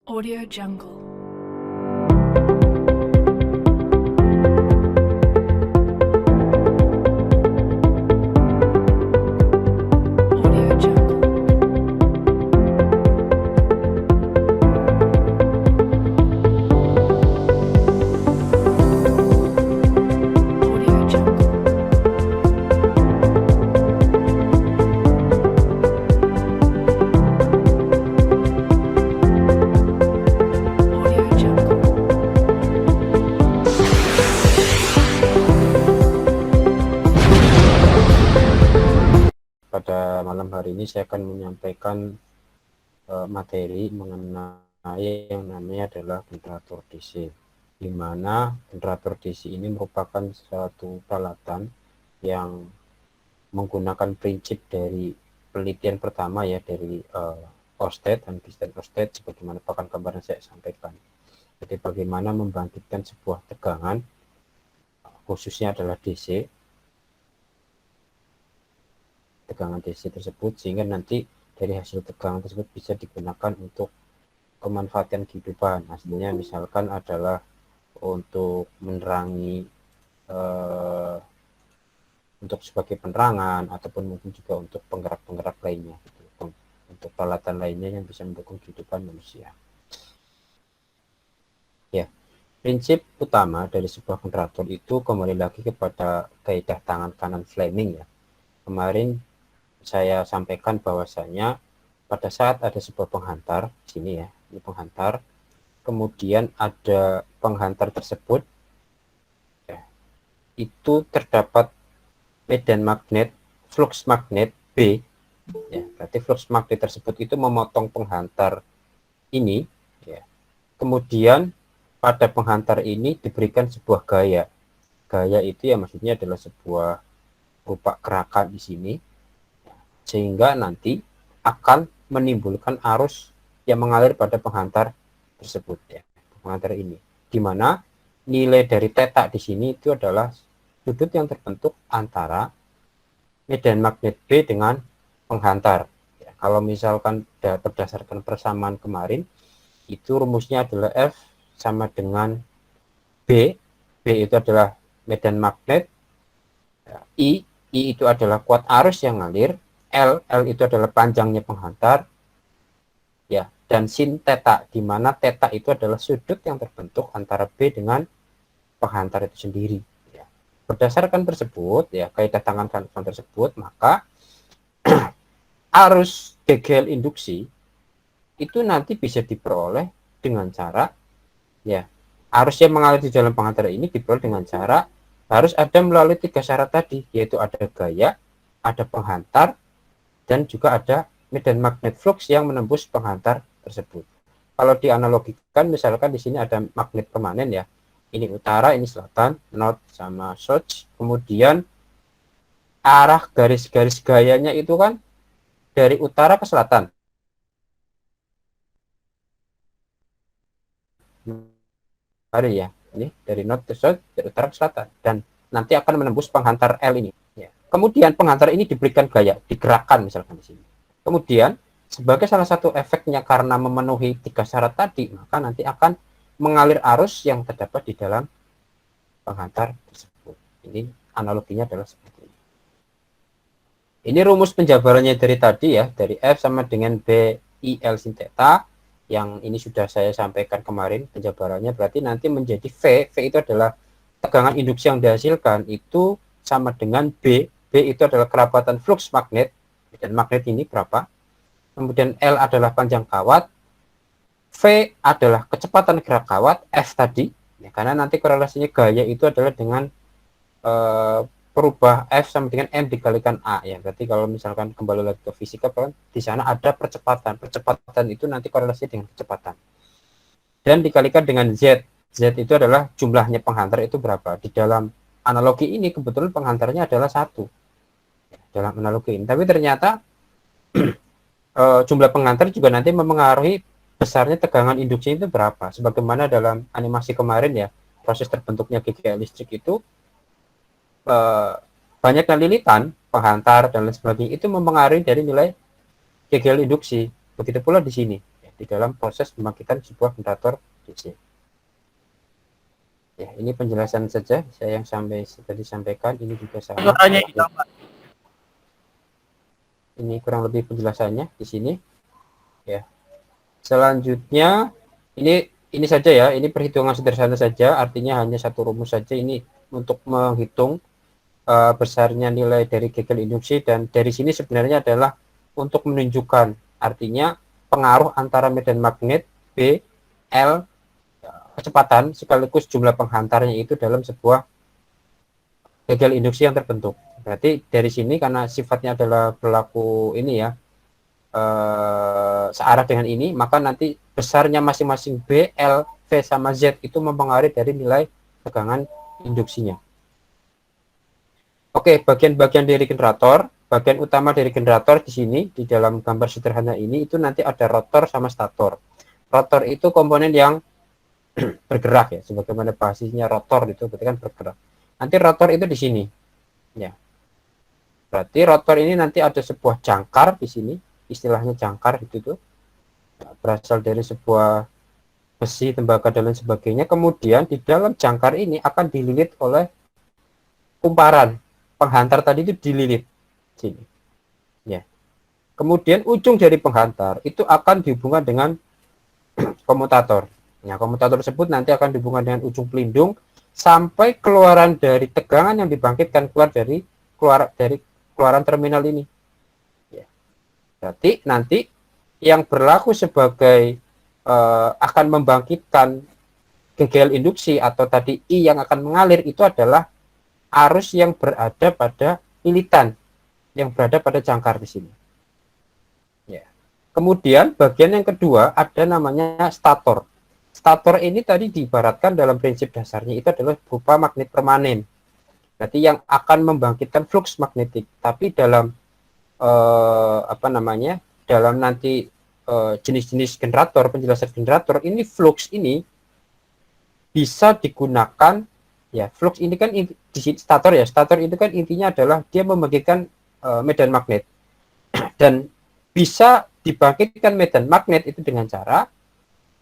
Audio Jungle. Audio Jungle. Audio Jungle. Audio Jungle. Pada malam hari ini saya akan menyampaikan materi mengenai yang namanya adalah generator DC, di mana generator DC ini merupakan suatu peralatan yang menggunakan prinsip dari penelitian pertama ya dari Ørsted dan Christian Ørsted, sebagaimana bahkan kemarin saya sampaikan. Jadi bagaimana membangkitkan sebuah tegangan, khususnya adalah DC, tegangan DC tersebut, sehingga nanti dari hasil tegangan tersebut bisa digunakan untuk kemanfaatan kehidupan. Hasilnya misalkan adalah untuk menerangi, untuk sebagai penerangan, ataupun mungkin juga untuk penggerak-penggerak lainnya, gitu. Untuk peralatan lainnya yang bisa mendukung kehidupan manusia. Ya, prinsip utama dari sebuah generator itu kembali lagi kepada kaidah tangan kanan Fleming ya. Kemarin saya sampaikan bahwasanya pada saat ada sebuah penghantar, sini ya, ini penghantar, kemudian ada penghantar tersebut, ya, itu terdapat medan magnet, flux magnet B, ya, berarti flux magnet tersebut itu memotong penghantar ini, ya. Kemudian pada penghantar ini diberikan sebuah gaya. Gaya itu ya maksudnya adalah sebuah berupa gerakan di sini, sehingga nanti akan menimbulkan arus yang mengalir pada penghantar tersebut ya, penghantar ini, di mana nilai dari theta di sini itu adalah sudut yang terbentuk antara medan magnet B dengan penghantar ya. Kalau misalkan berdasarkan persamaan kemarin, itu rumusnya adalah F sama dengan B. B itu adalah medan magnet, I itu adalah kuat arus yang ngalir, L itu adalah panjangnya penghantar, ya, dan sin theta, di mana theta itu adalah sudut yang terbentuk antara B dengan penghantar itu sendiri. Ya. Berdasarkan tersebut, ya, kaidah tangan kanan tersebut, maka arus Hegel induksi itu nanti bisa diperoleh dengan cara, ya, arus yang mengalir di dalam penghantar ini diperoleh dengan cara harus ada melalui 3 syarat tadi, yaitu ada gaya, ada penghantar, dan juga ada medan magnet flux yang menembus penghantar tersebut. Kalau dianalogikan, misalkan di sini ada magnet permanen ya, ini utara, ini selatan, north sama south, kemudian arah garis-garis gayanya itu kan dari utara ke selatan. Hari ya, ini dari north ke south, dari utara ke selatan, dan nanti akan menembus penghantar L ini. Ya. Kemudian penghantar ini diberikan gaya, digerakkan misalkan di sini. Kemudian sebagai salah satu efeknya karena memenuhi 3 syarat tadi, maka nanti akan mengalir arus yang terdapat di dalam penghantar tersebut. Ini analoginya adalah seperti ini. Ini rumus penjabarannya dari tadi ya, dari F sama dengan B I L sin theta, yang ini sudah saya sampaikan kemarin penjabarannya. Berarti nanti menjadi V itu adalah tegangan induksi yang dihasilkan itu sama dengan B itu adalah kerapatan flux magnet, dan magnet ini berapa, kemudian L adalah panjang kawat, V adalah kecepatan gerak kawat, F tadi, ya, karena nanti korelasinya gaya itu adalah dengan perubah F sama dengan M dikalikan A ya. Berarti kalau misalkan kembali lagi ke fisika, kan di sana ada percepatan. Percepatan itu nanti korelasinya dengan kecepatan. Dan dikalikan dengan Z. Z itu adalah jumlahnya penghantar itu berapa. Di dalam analogi ini kebetulan penghantarnya adalah 1. Ya, dalam analogi ini. Tapi ternyata jumlah penghantar juga nanti mempengaruhi besarnya tegangan induksi itu berapa. Sebagaimana dalam animasi kemarin ya, proses terbentuknya GGL listrik itu banyaknya lilitan, penghantar dan lain sebagainya itu mempengaruhi dari nilai Hegel induksi. Begitu pula di sini. di dalam proses pembangkitan sebuah generator DC. Ya, ini penjelasan saja saya yang tadi sampaikan. Ini juga sama. Suaranya hilang, Pak. Ini kurang lebih penjelasannya di sini. Ya. Selanjutnya ini saja ya. Ini perhitungan sederhana saja. Artinya hanya satu rumus saja. Ini untuk menghitung besarnya nilai dari gagal induksi, dan dari sini sebenarnya adalah untuk menunjukkan artinya pengaruh antara medan magnet B, L, kecepatan sekaligus jumlah penghantarnya itu dalam sebuah gagal induksi yang terbentuk. Berarti dari sini karena sifatnya adalah berlaku ini ya searah dengan ini, maka nanti besarnya masing-masing B, L, V sama Z itu mempengaruhi dari nilai tegangan induksinya. Oke, bagian-bagian dari generator, bagian utama dari generator di sini di dalam gambar sederhana ini itu nanti ada rotor sama stator. Rotor itu komponen yang bergerak ya, sebagaimana basisnya rotor itu berarti kan bergerak. Nanti rotor itu di sini. Ya. Berarti rotor ini nanti ada sebuah jangkar di sini, istilahnya jangkar itu tuh. Berasal dari sebuah besi, tembaga dan lain sebagainya. Kemudian di dalam jangkar ini akan dililit oleh kumparan. Penghantar tadi itu dililit sini. Ya. Kemudian ujung dari penghantar itu akan dihubungkan dengan komutator. Nah, komutator tersebut nanti akan dihubungkan dengan ujung pelindung sampai keluaran dari tegangan yang dibangkitkan keluar dari keluaran terminal ini. Ya. Berarti nanti yang berlaku sebagai akan membangkitkan gagal induksi atau tadi I yang akan mengalir itu adalah arus yang berada pada lilitan, yang berada pada jangkar di sini. Ya. Kemudian bagian yang kedua ada namanya stator. Stator ini tadi diibaratkan dalam prinsip dasarnya itu adalah berupa magnet permanen. Berarti yang akan membangkitkan flux magnetik. Tapi dalam dalam nanti jenis-jenis generator, penjelasan generator ini flux ini bisa digunakan. Ya, flux ini kan di stator ya. Stator itu kan intinya adalah dia membangkitkan medan magnet. Dan bisa dibangkitkan medan magnet itu dengan cara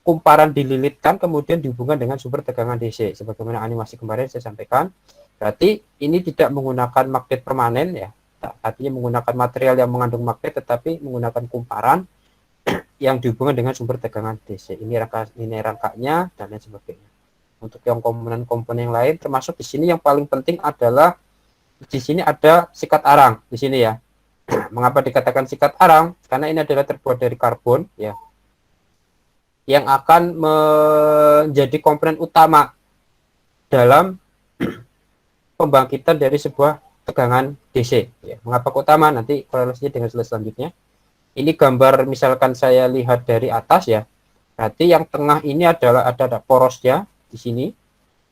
kumparan dililitkan kemudian dihubungkan dengan sumber tegangan DC. Sebagaimana animasi kemarin saya sampaikan. Berarti ini tidak menggunakan magnet permanen ya. Artinya menggunakan material yang mengandung magnet tetapi menggunakan kumparan yang dihubungkan dengan sumber tegangan DC. Ini rangkanya dan lain sebagainya. Untuk yang komponen-komponen yang lain termasuk di sini yang paling penting adalah di sini ada sikat arang di sini ya. Mengapa dikatakan sikat arang? Karena ini adalah terbuat dari karbon ya. Yang akan menjadi komponen utama dalam pembangkitan dari sebuah tegangan DC ya. Mengapa utama? Nanti korelasinya dengan slide selanjutnya. Ini gambar misalkan saya lihat dari atas ya. Berarti yang tengah ini adalah ada porosnya di sini,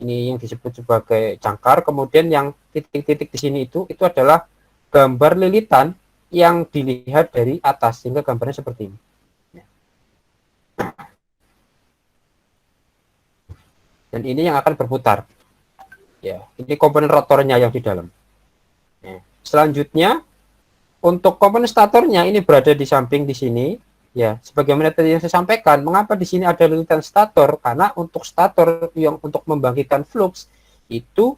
ini yang disebut sebagai jangkar. Kemudian yang titik-titik di sini itu adalah gambar lilitan yang dilihat dari atas sehingga gambarnya seperti ini. Dan ini yang akan berputar. Ya, ini komponen rotornya yang di dalam. Ya. Selanjutnya untuk komponen statornya ini berada di samping di sini. Ya, sebagaimana tadi yang saya sampaikan, mengapa di sini ada lilitan stator? Karena untuk stator yang untuk membangkitkan flux itu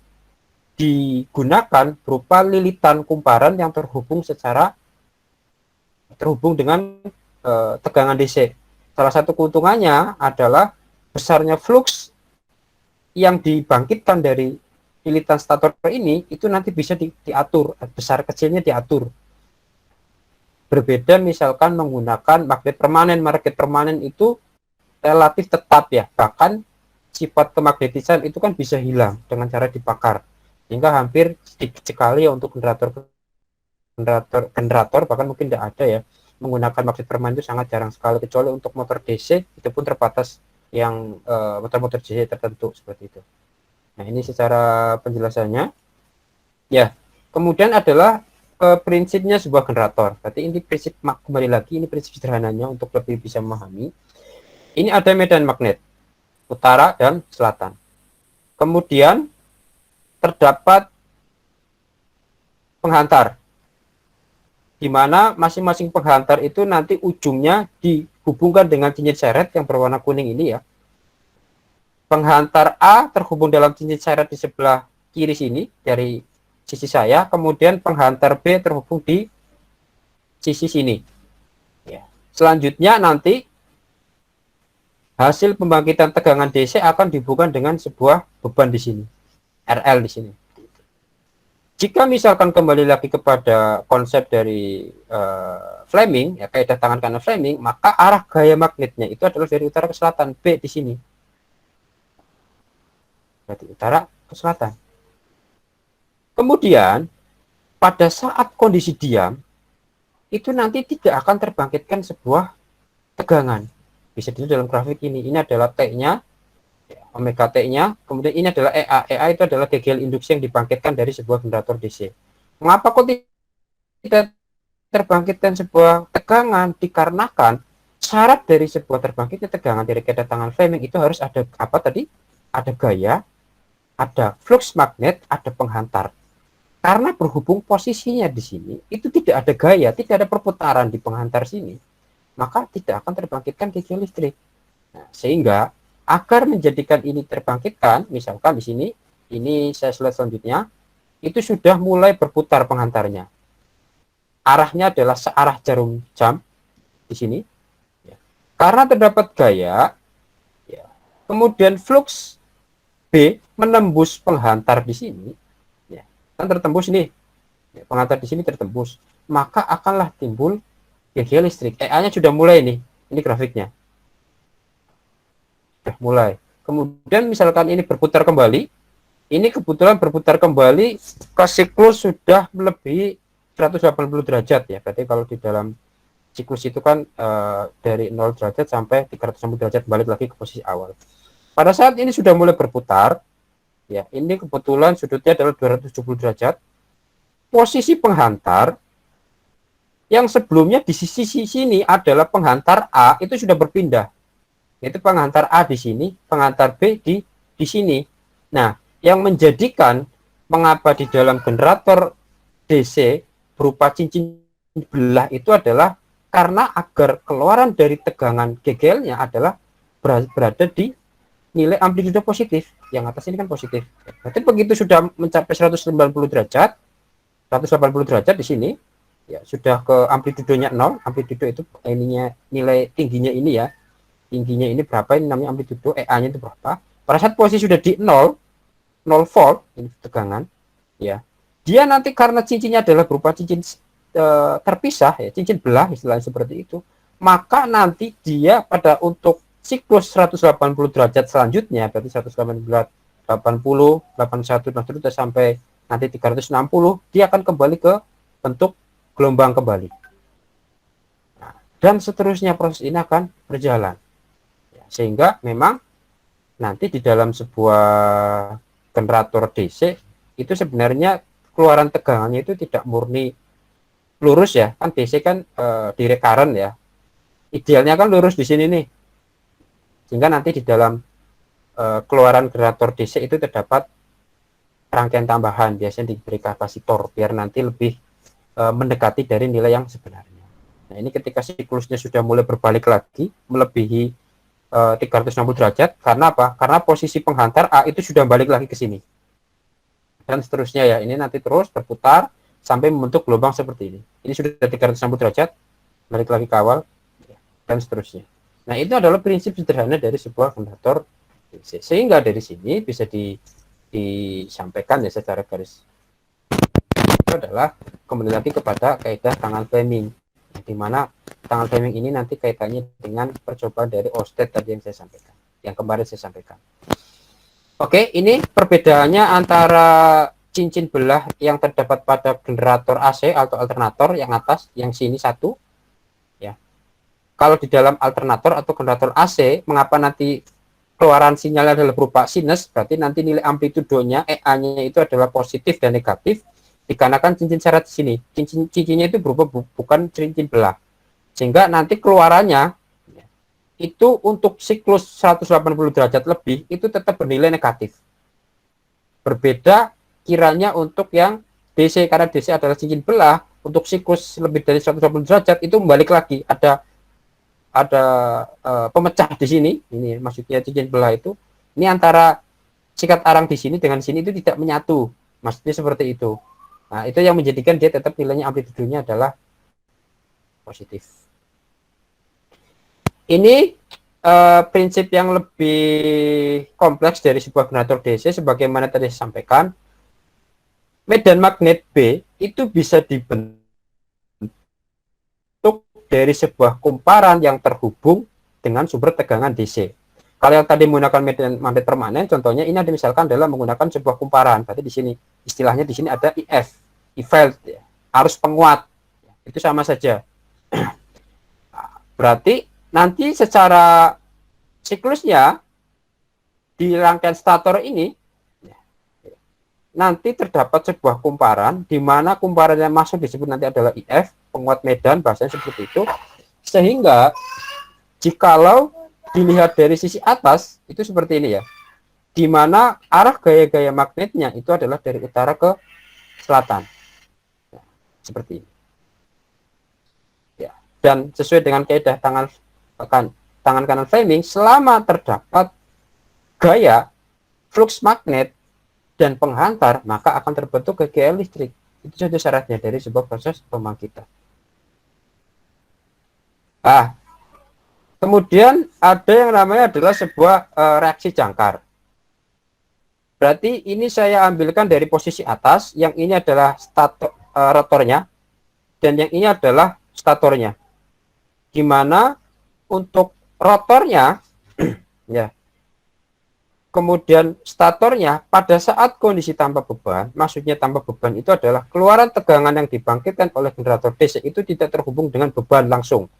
digunakan berupa lilitan kumparan yang terhubung dengan tegangan DC. Salah satu keuntungannya adalah besarnya flux yang dibangkitkan dari lilitan stator ini itu nanti bisa diatur, besar kecilnya diatur. Berbeda misalkan menggunakan magnet permanen. Magnet permanen itu relatif tetap ya, bahkan sifat kemagnetisan itu kan bisa hilang dengan cara dibakar, hingga hampir sedikit sekali ya untuk generator bahkan mungkin tidak ada ya menggunakan magnet permanen, itu sangat jarang sekali, kecuali untuk motor DC itu pun terbatas yang motor-motor DC tertentu seperti itu. Nah, ini secara penjelasannya ya. Kemudian adalah prinsipnya sebuah generator. Berarti ini prinsip, kembali lagi ini prinsip sederhananya untuk lebih bisa memahami. Ini ada medan magnet utara dan selatan. Kemudian terdapat penghantar, di mana masing-masing penghantar itu nanti ujungnya hubungkan dengan cincin seret yang berwarna kuning ini ya. Penghantar A terhubung dalam cincin seret di sebelah kiri sini dari sisi saya, kemudian penghantar B terhubung di sisi sini. Ya. Selanjutnya nanti hasil pembangkitan tegangan DC akan dihubungkan dengan sebuah beban di sini, RL di sini. Jika misalkan kembali lagi kepada konsep dari Fleming, ya kaidah tangan kanan Fleming, maka arah gaya magnetnya itu adalah dari utara ke selatan, B di sini. Berarti utara ke selatan. Kemudian pada saat kondisi diam itu nanti tidak akan terbangkitkan sebuah tegangan. Bisa dilihat dalam grafik ini. Ini adalah T-nya, omega T-nya, kemudian ini adalah EA. EA itu adalah gegel induksi yang dibangkitkan dari sebuah generator DC. Mengapa kok tidak terbangkitkan sebuah tegangan? Dikarenakan syarat dari sebuah terbangkitnya tegangan dari kaidah tangan Fleming itu harus ada apa tadi? Ada gaya, ada flux magnet, ada penghantar. Karena berhubung posisinya di sini, itu tidak ada gaya, tidak ada perputaran di penghantar sini, maka tidak akan terbangkitkan gegel listrik. Nah, sehingga agar menjadikan ini terbangkitkan, misalkan di sini, ini saya slide selanjutnya, itu sudah mulai berputar penghantarnya. Arahnya adalah searah jarum jam di sini. Ya. Karena terdapat gaya, ya, kemudian flux B menembus penghantar di sini, ya, kan tertembus nih, ya, penghantar di sini tertembus, maka akanlah timbul gegel listrik. EA-nya sudah mulai nih, ini grafiknya. Sudah mulai. Kemudian misalkan ini berputar kembali, ini kebetulan berputar kembali ke siklus sudah melebihi 180 derajat ya. Berarti kalau di dalam siklus itu kan dari 0 derajat sampai 360 derajat balik lagi ke posisi awal. Pada saat ini sudah mulai berputar, ya ini kebetulan sudutnya adalah 270 derajat. Posisi penghantar yang sebelumnya di sisi sini adalah penghantar A itu sudah berpindah. Itu penghantar A di sini, penghantar B di sini. Nah, yang menjadikan mengapa di dalam generator DC berupa cincin belah itu adalah karena agar keluaran dari tegangan gegelnya adalah berada di nilai amplitude positif. Yang atas ini kan positif. Berarti begitu sudah mencapai 190 derajat, 180 derajat di sini, ya sudah ke amplitudenya 0. Amplitude itu ininya nilai tingginya ini ya. Tingginya ini berapa, ini namanya amplitude, EA-nya itu berapa. Pada saat posisi sudah di 0 volt, ini tegangan, ya. Dia nanti karena cincinnya adalah berupa cincin terpisah, ya, cincin belah istilahnya seperti itu, maka nanti dia pada untuk siklus 180 derajat selanjutnya, berarti 180, 80, 81, dan seterusnya sampai nanti 360, dia akan kembali ke bentuk gelombang kembali. Nah, dan seterusnya proses ini akan berjalan. Ya, sehingga memang nanti di dalam sebuah generator DC itu sebenarnya keluaran tegangannya itu tidak murni lurus ya, kan DC kan di recurrent ya, idealnya kan lurus di sini nih, sehingga nanti di dalam keluaran generator DC itu terdapat rangkaian tambahan, biasanya diberi kapasitor biar nanti lebih mendekati dari nilai yang sebenarnya. Nah ini ketika siklusnya sudah mulai berbalik lagi melebihi 360 derajat, karena apa? Karena posisi penghantar A itu sudah balik lagi ke sini. Dan seterusnya ya, ini nanti terus berputar sampai membentuk gelombang seperti ini. Ini sudah 360 derajat, balik lagi ke awal, dan seterusnya. Nah itu adalah prinsip sederhana dari sebuah generator DC. Sehingga dari sini bisa disampaikan ya secara garis itu adalah kembali lagi kepada kaidah tangan Fleming, di mana tangan Fleming ini nanti kaitannya dengan percobaan dari Ørsted tadi yang saya sampaikan, yang kemarin saya sampaikan. Oke, ini perbedaannya antara cincin belah yang terdapat pada generator AC atau alternator yang atas, yang sini satu. Ya, kalau di dalam alternator atau generator AC, mengapa nanti keluaran sinyalnya adalah berupa sinus? Berarti nanti nilai amplitudonya EA-nya itu adalah positif dan negatif. Dikarenakan cincin seret di sini, cincinnya itu berupa bukan cincin belah, sehingga nanti keluarannya itu untuk siklus 180 derajat lebih itu tetap bernilai negatif. Berbeda kiranya untuk yang DC, karena DC adalah cincin belah, untuk siklus lebih dari 180 derajat itu balik lagi ada ada pemecah di sini, ini maksudnya cincin belah itu, ini antara sikat arang di sini dengan sini itu tidak menyatu, maksudnya seperti itu. Nah, itu yang menjadikan dia tetap nilainya amplitudonya adalah positif. Ini prinsip yang lebih kompleks dari sebuah generator DC, sebagaimana tadi saya sampaikan, medan magnet B itu bisa dibentuk dari sebuah kumparan yang terhubung dengan sumber tegangan DC. Kalau yang tadi menggunakan medan magnet permanen, contohnya ini ada misalkan adalah menggunakan sebuah kumparan. Berarti di sini istilahnya di sini ada IF, e-field, ya, arus penguat. Itu sama saja. Berarti nanti secara siklusnya di rangkaian stator ini nanti terdapat sebuah kumparan di mana kumparan yang masuk disebut nanti adalah IF, penguat medan, bahasanya seperti itu. Sehingga jikalau dilihat dari sisi atas itu seperti ini ya, di mana arah gaya-gaya magnetnya itu adalah dari utara ke selatan, ya, seperti ini ya. Dan sesuai dengan kaidah tangan kanan Fleming, selama terdapat gaya, flux magnet dan penghantar, maka akan terbentuk gaya listrik. Itu saja syaratnya dari sebuah proses pembangkitan. Nah, kemudian ada yang namanya adalah sebuah reaksi jangkar. Berarti ini saya ambilkan dari posisi atas, yang ini adalah rotornya, dan yang ini adalah statornya. Di mana untuk rotornya, ya, kemudian statornya pada saat kondisi tanpa beban, maksudnya tanpa beban itu adalah keluaran tegangan yang dibangkitkan oleh generator DC itu tidak terhubung dengan beban langsung,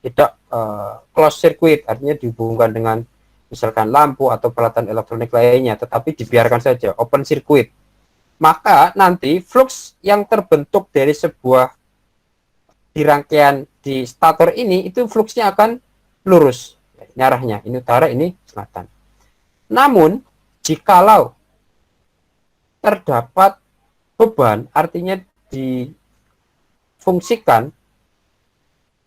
tidak closed circuit, artinya dihubungkan dengan misalkan lampu atau peralatan elektronik lainnya, tetapi dibiarkan saja open circuit. Maka nanti flux yang terbentuk dari sebuah di rangkaian di stator ini itu fluxnya akan lurus, arahnya ini utara, ini selatan. Namun, jikalau terdapat beban, artinya difungsikan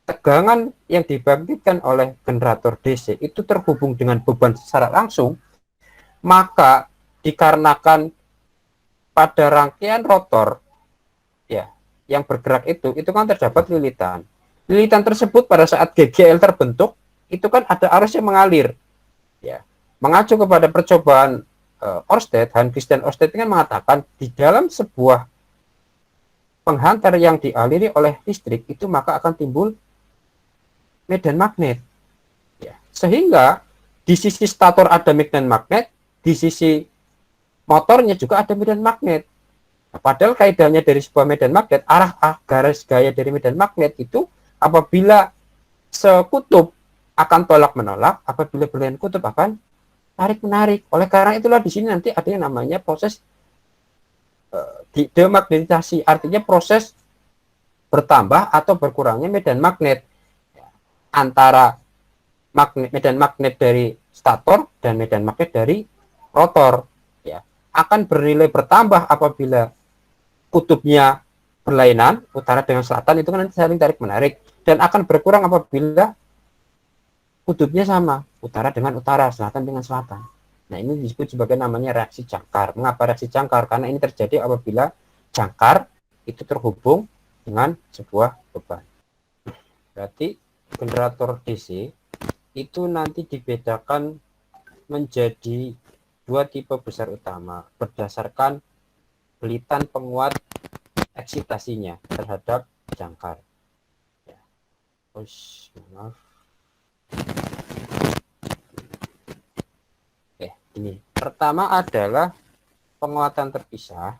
tegangan yang dibangkitkan oleh generator DC itu terhubung dengan beban secara langsung, maka dikarenakan pada rangkaian rotor ya yang bergerak itu kan terdapat lilitan. Lilitan tersebut pada saat GGL terbentuk, itu kan ada arus yang mengalir. Ya. Mengacu kepada percobaan Ørsted, Hans Christian Ørsted kan mengatakan di dalam sebuah penghantar yang dialiri oleh listrik itu maka akan timbul medan magnet. Ya. Sehingga di sisi stator ada medan magnet, di sisi motornya juga ada medan magnet. Nah, padahal kaidahnya dari sebuah medan magnet, arah garis gaya dari medan magnet itu apabila sekutub akan tolak menolak, apabila berlain kutub akan tarik menarik. Oleh karena itulah di sini nanti ada yang namanya proses demagnetisasi, artinya proses bertambah atau berkurangnya medan magnet antara medan magnet dari stator dan medan magnet dari rotor. Ya, akan bernilai bertambah apabila kutubnya berlainan, utara dengan selatan itu kan nanti saling tarik menarik, dan akan berkurang apabila kutubnya sama, utara dengan utara, selatan dengan selatan. Nah, ini disebut sebagai namanya reaksi jangkar. Mengapa reaksi jangkar? Karena ini terjadi apabila jangkar itu terhubung dengan sebuah beban. Berarti generator DC itu nanti dibedakan menjadi dua tipe besar utama berdasarkan belitan penguat eksitasinya terhadap jangkar. Ya. Maaf. Ini pertama adalah penguatan terpisah,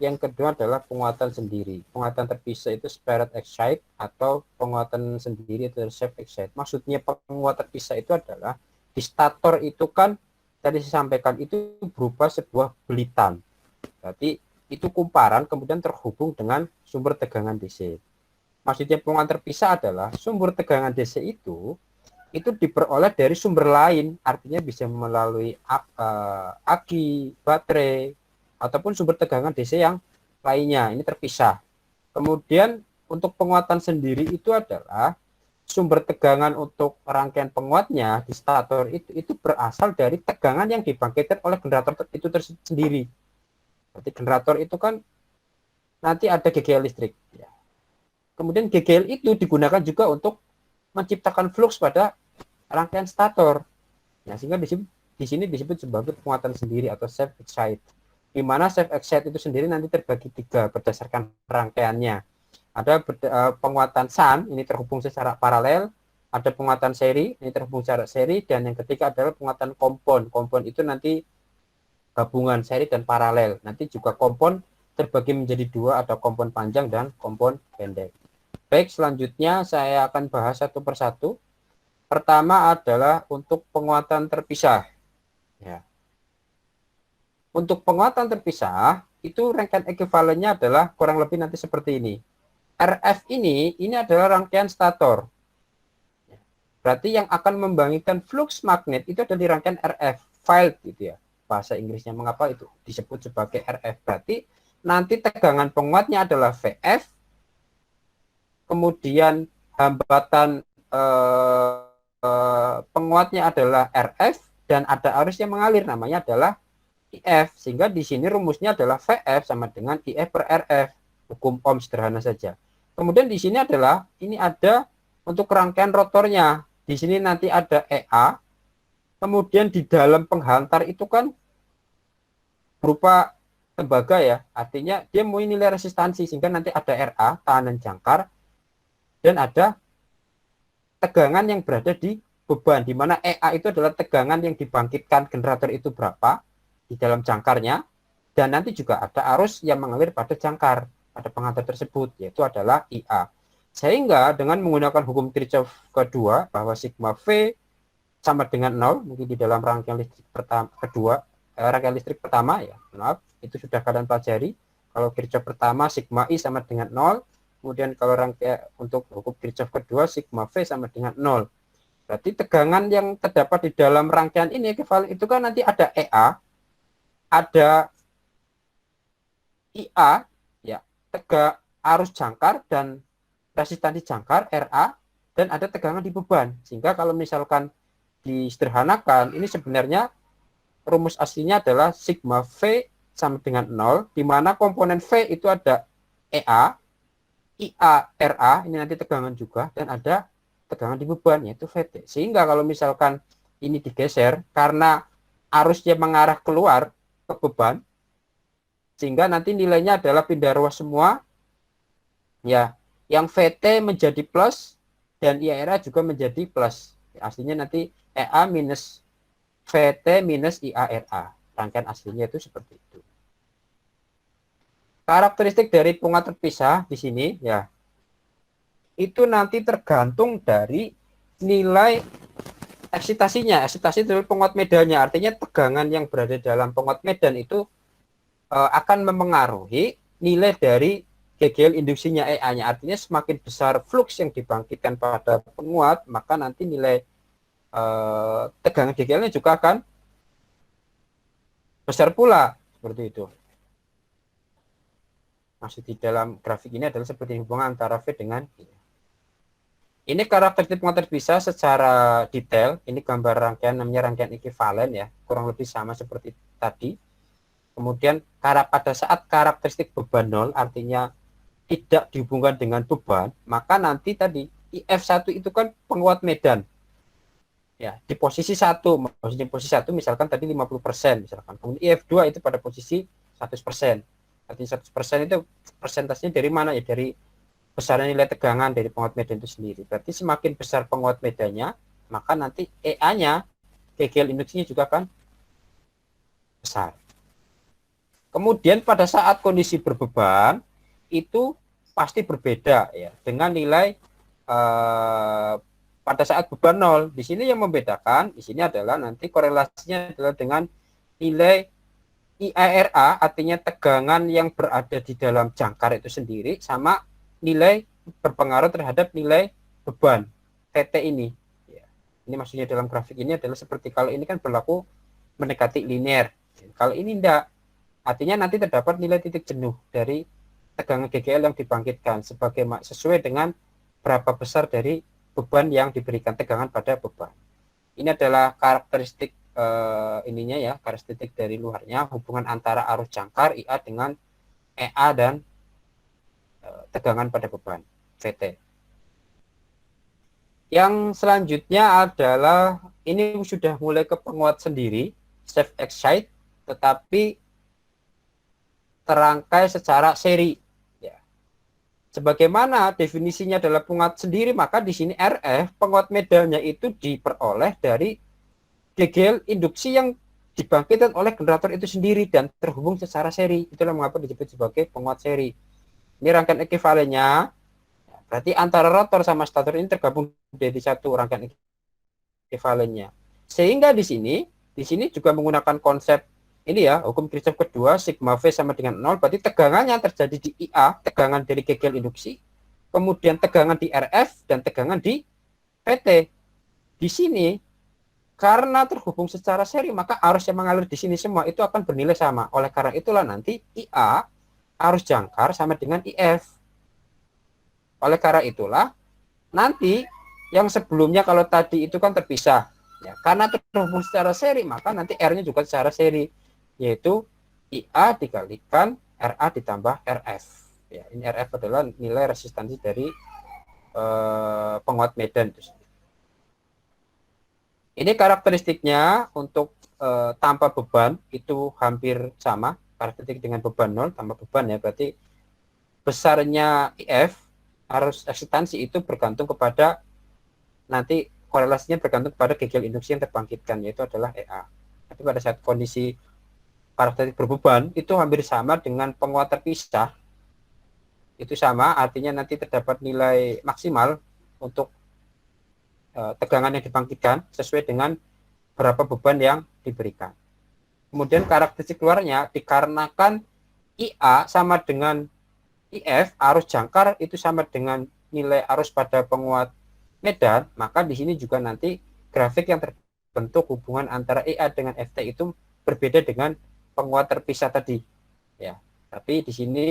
yang kedua adalah penguatan sendiri. Penguatan terpisah itu separate excite, atau penguatan sendiri itu self excite. Maksudnya penguatan terpisah itu adalah di stator itu kan tadi saya sampaikan itu berupa sebuah belitan, berarti itu kumparan kemudian terhubung dengan sumber tegangan DC. Maksudnya penguatan terpisah adalah sumber tegangan DC itu diperoleh dari sumber lain, artinya bisa melalui aki, baterai, ataupun sumber tegangan DC yang lainnya. Ini terpisah. Kemudian untuk penguatan sendiri itu adalah sumber tegangan untuk rangkaian penguatnya di stator itu berasal dari tegangan yang dibangkitkan oleh generator itu sendiri. Berarti generator itu kan nanti ada GGL listrik. Ya. Kemudian GGL itu digunakan juga untuk menciptakan flux pada rangkaian stator. Nah, sehingga di sini disebut sebagai penguatan sendiri atau self excite. Di mana self excite itu sendiri nanti terbagi 3 berdasarkan rangkaiannya. Ada penguatan shunt, ini terhubung secara paralel, ada penguatan seri, ini terhubung secara seri, dan yang ketiga adalah penguatan kompon. Kompon itu nanti gabungan seri dan paralel. Nanti juga kompon terbagi menjadi 2, ada kompon panjang dan kompon pendek. Baik, selanjutnya saya akan bahas satu persatu. Pertama adalah untuk penguatan terpisah. Ya. Untuk penguatan terpisah, itu rangkaian ekuivalennya adalah kurang lebih nanti seperti ini. RF ini adalah rangkaian stator. Berarti yang akan membangkitkan flux magnet itu ada di rangkaian RF, field gitu ya. Bahasa Inggrisnya mengapa itu disebut sebagai RF. Berarti nanti tegangan penguatnya adalah VF, kemudian hambatan penguatnya adalah RF, dan ada arus yang mengalir namanya adalah IF. Sehingga di sini rumusnya adalah VF sama dengan IF per RF. Hukum Ohm sederhana saja. Kemudian di sini adalah ini ada untuk rangkaian rotornya. Di sini nanti ada EA. Kemudian di dalam penghantar itu kan berupa tembaga ya. Artinya dia mau nilai resistansi sehingga nanti ada RA, tekanan jangkar, dan ada tegangan yang berada di beban, di mana EA itu adalah tegangan yang dibangkitkan generator itu berapa di dalam jangkarnya, dan nanti juga ada arus yang mengalir pada jangkar pada penghantar tersebut, yaitu adalah IA. Sehingga dengan menggunakan hukum Kirchhoff kedua bahwa sigma V sama dengan 0, mungkin di dalam rangkaian listrik rangkaian listrik pertama ya, maaf, itu sudah kalian pelajari. Kalau Kirchhoff pertama sigma I sama dengan 0, kemudian kalau rangkaian untuk hukum Kirchhoff kedua sigma V sama dengan 0. Berarti tegangan yang terdapat di dalam rangkaian ini itu kan nanti ada EA, ada IA, ya, arus jangkar dan resistansi jangkar RA, dan ada tegangan di beban. Sehingga kalau misalkan disederhanakan, ini sebenarnya rumus aslinya adalah sigma V sama dengan 0, di mana komponen V itu ada EA, IA, RA, ini nanti tegangan juga, dan ada tegangan di beban, yaitu VT. Sehingga kalau misalkan ini digeser, karena arusnya mengarah keluar ke beban, sehingga nanti nilainya adalah pindah ruas semua, ya, yang VT menjadi plus dan IARA juga menjadi plus. Aslinya nanti EA minus VT minus IARA. Rangkaian aslinya itu seperti itu. Karakteristik dari penguat terpisah di sini ya, itu nanti tergantung dari nilai eksitasinya. Eksitasi dari penguat medannya, artinya tegangan yang berada dalam penguat medan itu akan memengaruhi nilai dari GGL induksinya EA-nya. Artinya semakin besar flux yang dibangkitkan pada penguat, maka nanti nilai tegangan GGL-nya juga akan besar pula, seperti itu. Maksud di dalam grafik ini adalah seperti hubungan antara V dengan I. Ini karakteristik penguat terpisah secara detail. Ini gambar rangkaian, namanya rangkaian ekuivalen ya, kurang lebih sama seperti tadi. Kemudian pada saat karakteristik beban 0, artinya tidak dihubungkan dengan beban, maka nanti tadi IF1 itu kan penguat medan. Ya, di posisi 1, maksudnya posisi 1 misalkan tadi 50% misalkan. Kemudian IF2 itu pada posisi 100%. Artinya 100% itu persentasenya dari mana ya? Dari besarnya nilai tegangan dari penguat medan itu sendiri. Berarti semakin besar penguat medannya, maka nanti EA-nya, GGL induksinya juga akan besar. Kemudian pada saat kondisi berbeban itu pasti berbeda ya dengan nilai pada saat beban 0. Di sini yang membedakan di sini adalah nanti korelasinya adalah dengan nilai IARA, artinya tegangan yang berada di dalam jangkar itu sendiri, sama nilai berpengaruh terhadap nilai beban TT ini. Ya. Ini maksudnya dalam grafik ini adalah seperti kalau ini kan berlaku mendekati linear. Kalau ini tidak, artinya nanti terdapat nilai titik jenuh dari tegangan GGL yang dibangkitkan sesuai dengan berapa besar dari beban yang diberikan, tegangan pada beban. Ini adalah karakteristik ininya ya, karakteristik dari luarnya, hubungan antara arus jangkar IA dengan EA dan tegangan pada beban VT. Yang selanjutnya adalah ini sudah mulai ke penguat sendiri, self excite, tetapi terangkai secara seri. Ya. Sebagaimana definisinya adalah penguat sendiri, maka di sini RF penguat medannya itu diperoleh dari GGL induksi yang dibangkitkan oleh generator itu sendiri dan terhubung secara seri. Itulah mengapa disebut sebagai penguat seri. Ini rangkaian ekuivalennya. Berarti antara rotor sama stator ini tergabung jadi satu rangkaian ekuivalennya. Sehingga di sini juga menggunakan konsep ini ya, hukum Kirchhoff kedua, sigma V sama dengan 0, berarti tegangannya terjadi di IA, tegangan dari GGL induksi, kemudian tegangan di RF dan tegangan di PT. Di sini karena terhubung secara seri, maka arus yang mengalir di sini semua itu akan bernilai sama. Oleh karena itulah nanti IA arus jangkar sama dengan IF. Oleh karena itulah nanti yang sebelumnya kalau tadi itu kan terpisah, ya, karena terhubung secara seri maka nanti R-nya juga secara seri, yaitu IA dikalikan RA ditambah RF. Ya, ini RF adalah nilai resistansi dari penguat medan itu. Ini karakteristiknya untuk tanpa beban itu hampir sama, karakteristik dengan beban 0 tanpa beban ya, berarti besarnya IF arus eksitansi itu bergantung kepada nanti korelasinya bergantung kepada GGL induksi yang terbangkitkan, yaitu adalah EA. Tapi pada saat kondisi karakteristik berbeban itu hampir sama dengan penguat terpisah, itu sama, artinya nanti terdapat nilai maksimal untuk tegangan yang dibangkitkan sesuai dengan berapa beban yang diberikan. Kemudian karakteristik keluarnya dikarenakan IA sama dengan IF, arus jangkar itu sama dengan nilai arus pada penguat medan, maka di sini juga nanti grafik yang terbentuk hubungan antara IA dengan FT itu berbeda dengan penguat terpisah tadi. Ya, tapi di sini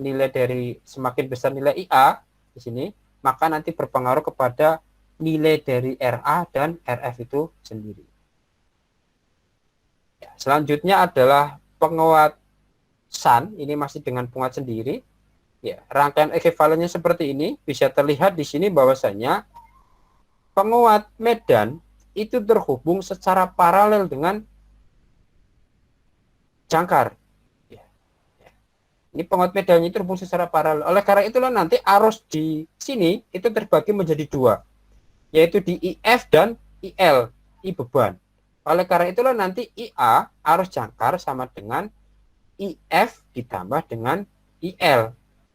nilai dari semakin besar nilai IA di sini, maka nanti berpengaruh kepada nilai dari RA dan RF itu sendiri. Ya, selanjutnya adalah penguat SAN, ini masih dengan penguat sendiri. Ya, rangkaian ekuivalennya seperti ini, bisa terlihat di sini bahwasanya penguat medan itu terhubung secara paralel dengan jangkar. Ya, ya. Ini penguat medannya itu terhubung secara paralel. Oleh karena itulah nanti arus di sini itu terbagi menjadi dua, yaitu di IF dan IL, I beban. Oleh karena itulah nanti IA arus jangkar sama dengan IF ditambah dengan IL.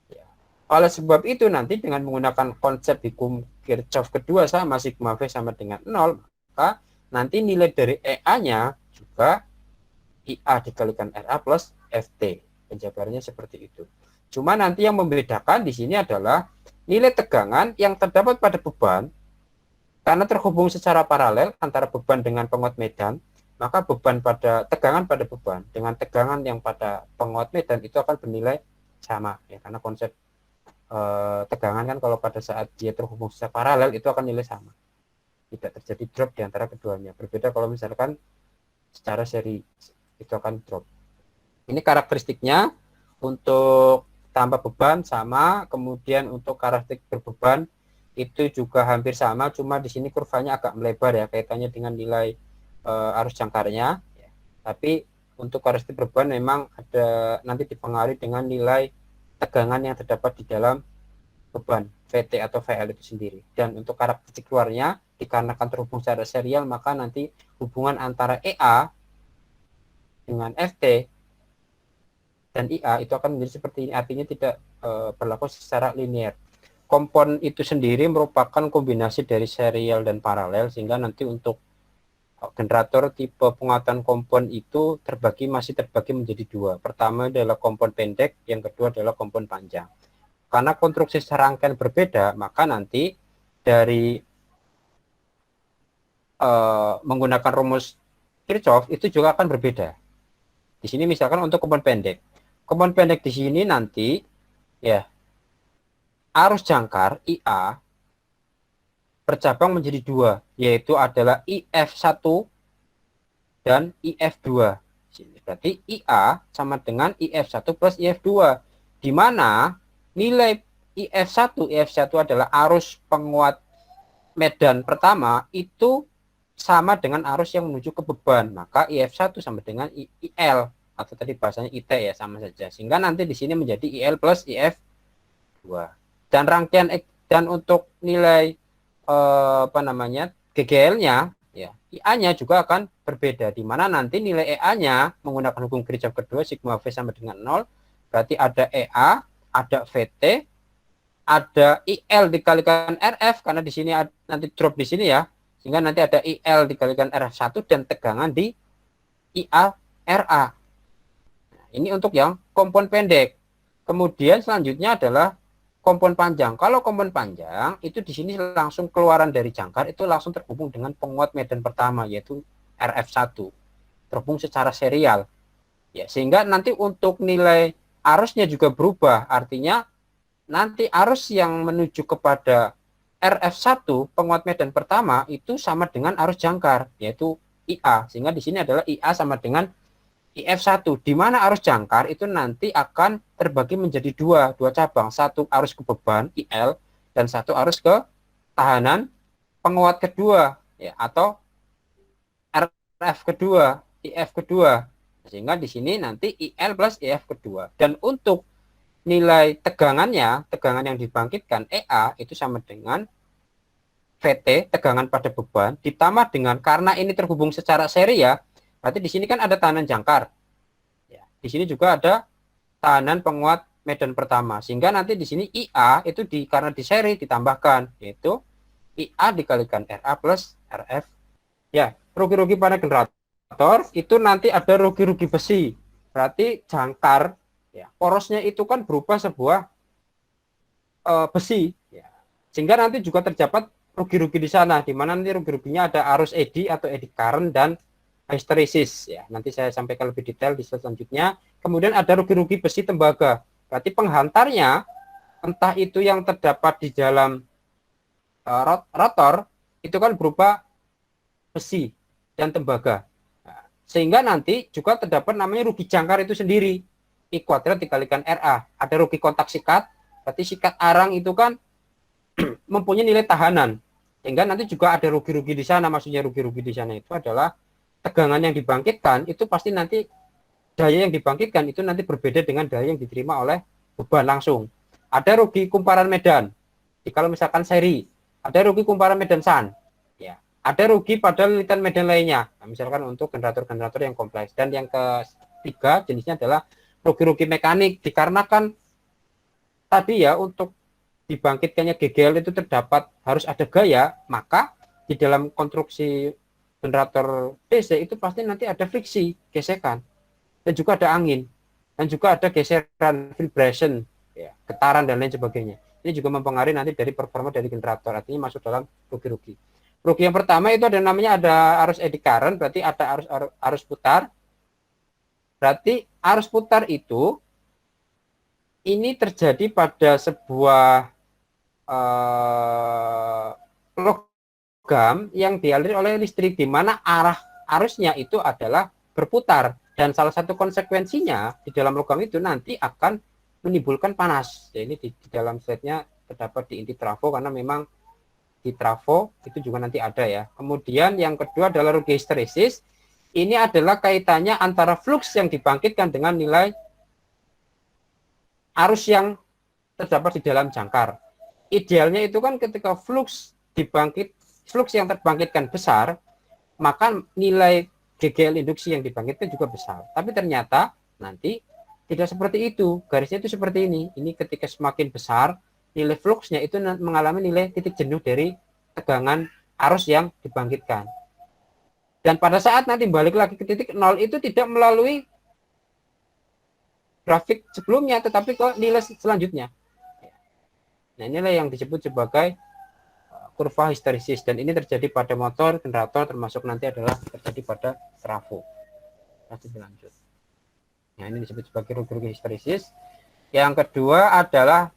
Ya. Oleh sebab itu nanti dengan menggunakan konsep hukum Kirchhoff kedua sama sigma V sama dengan 0, maka nanti nilai dari EA-nya juga IA dikalikan RA plus FT. Penjabarannya seperti itu. Cuma nanti yang membedakan di sini adalah nilai tegangan yang terdapat pada beban karena terhubung secara paralel antara beban dengan penguat medan, maka beban pada tegangan pada beban dengan tegangan yang pada penguat medan itu akan bernilai sama ya, karena konsep tegangan kan kalau pada saat dia terhubung secara paralel itu akan nilai sama, tidak terjadi drop di antara keduanya. Berbeda kalau misalkan secara seri itu akan drop. Ini karakteristiknya untuk tanpa beban sama, kemudian untuk karakteristik berbeban itu juga hampir sama, cuma di sini kurvanya agak melebar ya kaitannya dengan nilai arus jangkarnya. Ya. Tapi untuk karakteristik berbeban memang ada nanti dipengaruhi dengan nilai tegangan yang terdapat di dalam beban VT atau VL itu sendiri. Dan untuk karakteristik keluarnya dikarenakan terhubung secara serial, maka nanti hubungan antara EA dengan FT dan IA itu akan menjadi seperti ini, artinya tidak berlaku secara linear. Kompon itu sendiri merupakan kombinasi dari serial dan paralel, sehingga nanti untuk generator tipe penguatan kompon itu masih terbagi menjadi dua. Pertama adalah kompon pendek, yang kedua adalah kompon panjang. Karena konstruksi serangkaian berbeda, maka nanti dari menggunakan rumus Kirchhoff itu juga akan berbeda. Di sini misalkan untuk kompon pendek. Kompon pendek di sini nanti ya arus jangkar IA bercabang menjadi dua, yaitu adalah IF1 dan IF2. Berarti IA sama dengan IF1 plus IF2, di mana nilai IF1 adalah arus penguat medan pertama itu sama dengan arus yang menuju ke beban, maka IF1 sama dengan IL, atau tadi bahasanya IT ya, sama saja, sehingga nanti di sini menjadi IL plus IF2. Dan dan untuk nilai GGL-nya ya, IA-nya juga akan berbeda, di mana nanti nilai EA-nya menggunakan hukum Kirchhoff kedua, sigma V sama dengan 0, berarti ada EA, ada VT, ada IL dikalikan RF, karena di sini nanti drop di sini ya, sehingga nanti ada IL dikalikan RF1 dan tegangan di IA RA. Nah, ini untuk yang kompon pendek. Kemudian selanjutnya adalah kompon panjang. Kalau kompon panjang itu di sini langsung keluaran dari jangkar itu langsung terhubung dengan penguat medan pertama, yaitu RF1, terhubung secara serial. Ya, sehingga nanti untuk nilai arusnya juga berubah. Artinya nanti arus yang menuju kepada RF1 penguat medan pertama itu sama dengan arus jangkar, yaitu IA, sehingga di sini adalah IA sama dengan IF1, di mana arus jangkar itu nanti akan terbagi menjadi dua cabang, satu arus ke beban IL dan satu arus ke tahanan penguat kedua ya, atau RF kedua, IF kedua, sehingga di sini nanti IL plus IF kedua. Dan untuk nilai tegangan yang dibangkitkan EA itu sama dengan VT, tegangan pada beban, ditambah dengan, karena ini terhubung secara seri ya, berarti di sini kan ada tahanan jangkar. Ya, di sini juga ada tahanan penguat medan pertama, sehingga nanti di sini IA itu karena di seri ditambahkan, yaitu IA dikalikan RA plus RF. Ya, rugi-rugi pada generator itu nanti ada rugi-rugi besi. Berarti jangkar ya, porosnya itu kan berupa sebuah besi ya. Sehingga nanti juga terdapat rugi-rugi di sana, di mana nanti rugi-ruginya ada arus eddy atau eddy current dan hysteresis ya. Nanti saya sampaikan lebih detail di slide selanjutnya. Kemudian ada rugi-rugi besi tembaga. Berarti penghantarnya entah itu yang terdapat di dalam rotor itu kan berupa besi dan tembaga. Nah, sehingga nanti juga terdapat namanya rugi jangkar itu sendiri. I kuadrat dikalikan RA. Ada rugi kontak sikat, berarti sikat arang itu kan mempunyai nilai tahanan. Sehingga nanti juga ada rugi-rugi di sana. Maksudnya rugi-rugi di sana itu adalah tegangan yang dibangkitkan, itu pasti nanti daya yang dibangkitkan itu nanti berbeda dengan daya yang diterima oleh beban langsung. Ada rugi kumparan medan. Kalau misalkan seri, ada rugi kumparan medan SAN. Ya. Ada rugi pada lilitan medan lainnya. Nah, misalkan untuk generator-generator yang kompleks. Dan yang ketiga jenisnya adalah rugi-rugi mekanik, dikarenakan tadi ya, untuk dibangkitkannya GGL itu terdapat harus ada gaya, maka di dalam konstruksi generator DC itu pasti nanti ada friksi, gesekan, dan juga ada angin, dan juga ada geseran, vibration, ya, getaran dan lain sebagainya. Ini juga mempengaruhi nanti dari performa dari generator, artinya masuk dalam rugi-rugi. Rugi yang pertama itu ada namanya ada arus eddy current, berarti ada arus putar. Berarti arus putar itu ini terjadi pada sebuah logam yang dialiri oleh listrik, di mana arah arusnya itu adalah berputar, dan salah satu konsekuensinya di dalam logam itu nanti akan menimbulkan panas. Ya, ini di dalam slide-nya terdapat di inti trafo, karena memang di trafo itu juga nanti ada ya. Kemudian yang kedua adalah rugi histeresis. Ini adalah kaitannya antara flux yang dibangkitkan dengan nilai arus yang terdapat di dalam jangkar. Idealnya itu kan ketika flux yang terbangkitkan besar, maka nilai GGL induksi yang dibangkitkan juga besar. Tapi ternyata nanti tidak seperti itu. Garisnya itu seperti ini. Ini ketika semakin besar, nilai fluxnya itu mengalami nilai titik jenuh dari tegangan arus yang dibangkitkan. Dan pada saat nanti balik lagi ke titik nol itu tidak melalui grafik sebelumnya, tetapi ke nilai selanjutnya. Nah, inilah yang disebut sebagai kurva histeresis, dan ini terjadi pada motor, generator, termasuk nanti adalah terjadi pada trafo. Lanjut. Nah, ini disebut sebagai rugi-rugi histeresis. Yang kedua adalah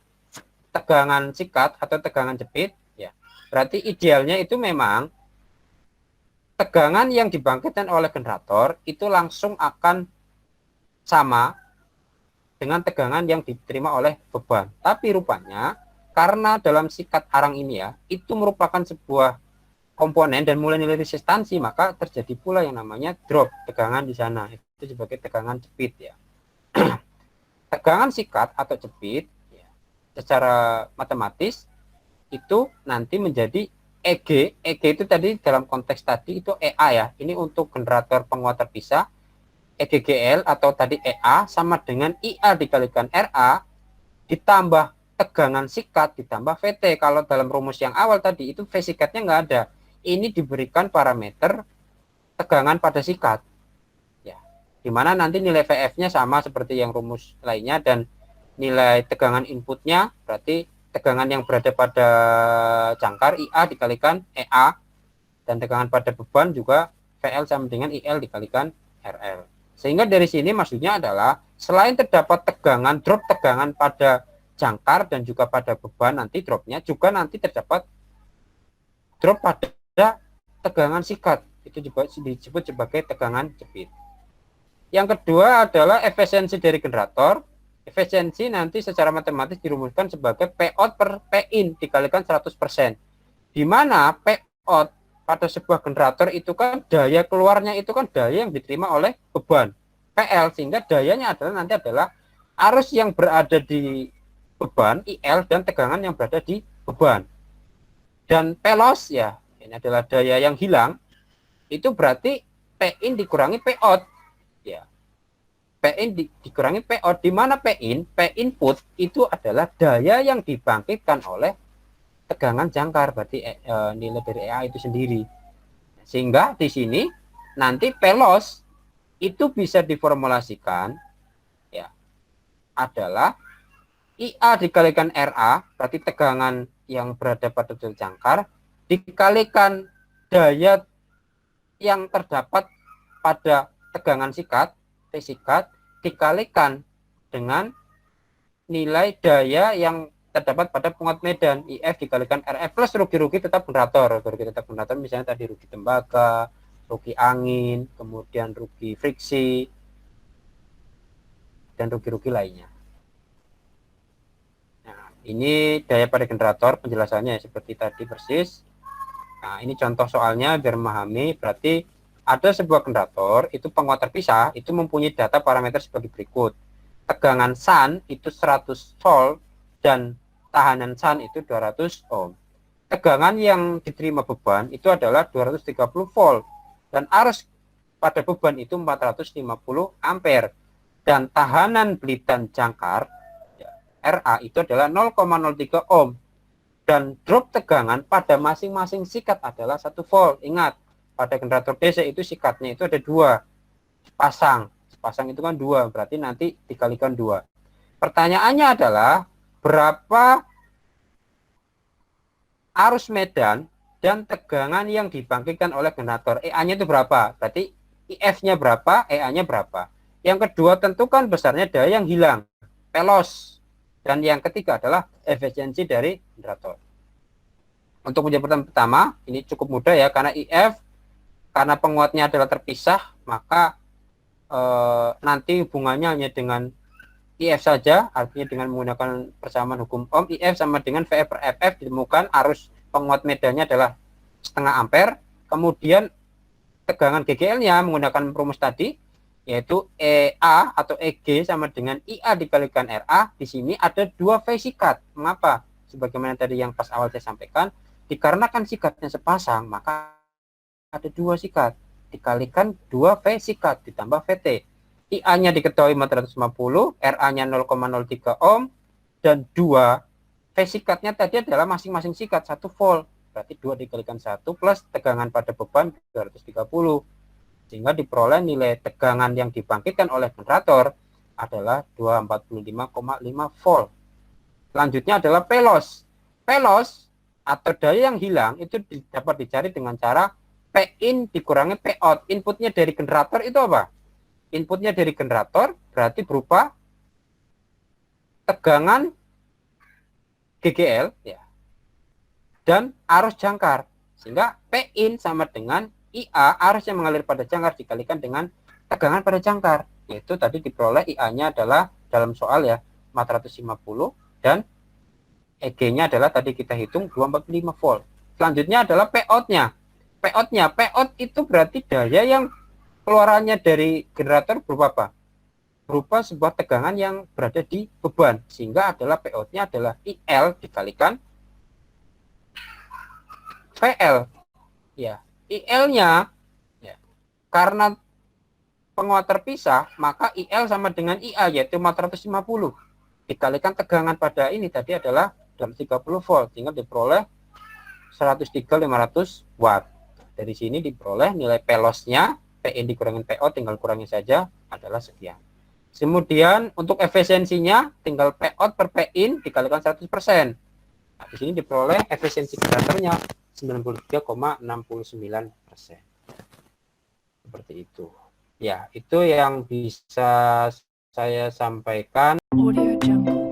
tegangan sikat atau tegangan jepit. Ya. Berarti idealnya itu memang tegangan yang dibangkitkan oleh generator itu langsung akan sama dengan tegangan yang diterima oleh beban. Tapi rupanya karena dalam sikat arang ini ya, itu merupakan sebuah komponen dan mulai nilai resistansi, maka terjadi pula yang namanya drop tegangan di sana. Itu sebagai tegangan cepit ya. Tegangan sikat atau cepit ya, secara matematis itu nanti menjadi EG. EG itu tadi dalam konteks tadi itu EA ya. Ini untuk generator penguat terpisah. EGGL atau tadi EA sama dengan IA dikalikan RA ditambah tegangan sikat ditambah VT. Kalau dalam rumus yang awal tadi itu V sikatnya nggak ada. Ini diberikan parameter tegangan pada sikat. Ya, dimana nanti nilai VF-nya sama seperti yang rumus lainnya dan nilai tegangan inputnya berarti tegangan yang berada pada jangkar IA dikalikan EA dan tegangan pada beban juga VL sama dengan IL dikalikan RL. Sehingga dari sini maksudnya adalah selain terdapat tegangan, drop tegangan pada jangkar dan juga pada beban nanti dropnya juga nanti terdapat drop pada tegangan sikat. Itu juga disebut sebagai tegangan cepit. Yang kedua adalah efisiensi dari generator. Efisiensi nanti secara matematis dirumuskan sebagai Pout per Pin dikalikan 100%. Di mana Pout pada sebuah generator itu kan daya keluarnya itu kan daya yang diterima oleh beban PL, sehingga dayanya adalah nanti adalah arus yang berada di beban IL dan tegangan yang berada di beban. Dan pelos ya, ini adalah daya yang hilang, itu berarti Pin dikurangi Pout ya. Pin dikurangi Pout, di mana P input itu adalah daya yang dibangkitkan oleh tegangan jangkar, berarti nilai dari EA itu sendiri. Sehingga di sini nanti pelos itu bisa diformulasikan ya adalah IA dikalikan RA, berarti tegangan yang berada pada jangkar dikalikan daya yang terdapat pada tegangan sikat T sikat dikalikan dengan nilai daya yang terdapat pada penguat medan IF dikalikan RF plus rugi-rugi tetap generator. Rugi tetap generator misalnya tadi rugi tembaga, rugi angin, kemudian rugi friksi, dan rugi-rugi lainnya. Nah, ini daya pada generator penjelasannya seperti tadi persis. Nah, ini contoh soalnya biar memahami. Berarti ada sebuah generator itu penguat terpisah itu mempunyai data parameter sebagai berikut. Tegangan SAN itu 100 volt dan tahanan SAN itu 200 ohm. Tegangan yang diterima beban itu adalah 230 volt dan arus pada beban itu 450 ampere dan tahanan belitan jangkar ya, RA itu adalah 0,03 ohm dan drop tegangan pada masing-masing sikat adalah 1 volt. Ingat, pada generator DC itu sikatnya itu ada 2 pasang. Pasang itu kan 2, berarti nanti dikalikan 2. Pertanyaannya adalah berapa arus medan dan tegangan yang dibangkitkan oleh generator. EA-nya itu berapa? Berarti IF-nya berapa, EA-nya berapa. Yang kedua tentukan besarnya daya yang hilang, pelos. Dan yang ketiga adalah efisiensi dari generator. Untuk penjelasan pertama, ini cukup mudah ya, karena IF, karena penguatnya adalah terpisah, maka nanti hubungannya hanya dengan IF saja, artinya dengan menggunakan persamaan hukum Ohm, IF sama dengan VF per FF ditemukan arus penguat medannya adalah setengah ampere, kemudian tegangan GGL-nya menggunakan rumus tadi, yaitu EA atau EG sama dengan IA dikalikan RA, di sini ada 2 V sikat. Mengapa? Sebagaimana tadi yang pas awal saya sampaikan, dikarenakan sikatnya sepasang, maka ada 2 sikat, dikalikan 2 V sikat ditambah VT. IA-nya diketahui 450, RA-nya 0,03 ohm, dan 2 V sikatnya tadi adalah masing-masing sikat 1 volt. Berarti 2 dikalikan 1 plus tegangan pada beban 230. Sehingga diperoleh nilai tegangan yang dibangkitkan oleh generator adalah 245,5 volt. Selanjutnya adalah pelos. Pelos atau daya yang hilang itu dapat dicari dengan cara Pin dikurangi Pout. Inputnya dari generator itu apa? Inputnya dari generator berarti berupa tegangan GGL ya. dan arus jangkar. Sehingga Pin sama dengan IA, arus yang mengalir pada jangkar dikalikan dengan tegangan pada jangkar. Yaitu tadi diperoleh IA-nya adalah dalam soal ya 450 dan EG-nya adalah tadi kita hitung 245 volt. Selanjutnya adalah Pout-nya. Pout itu berarti daya yang keluarannya dari generator berupa apa? Berupa sebuah tegangan yang berada di beban, sehingga adalah Pout-nya adalah IL dikalikan PL. Ya, IL-nya ya, karena penguat terpisah, maka IL sama dengan IA yaitu 450 dikalikan tegangan pada ini tadi adalah 230 volt, sehingga diperoleh 103.500 watt. Dari sini diperoleh nilai P-loss-nya, Pin dikurangin PO tinggal kurangi saja adalah sekian. Kemudian untuk efisiensinya tinggal PO per Pin dikalikan 100%. Nah, di sini diperoleh efisiensi generatornya 93,69%. Seperti itu. Ya, itu yang bisa saya sampaikan. Audio Jungle.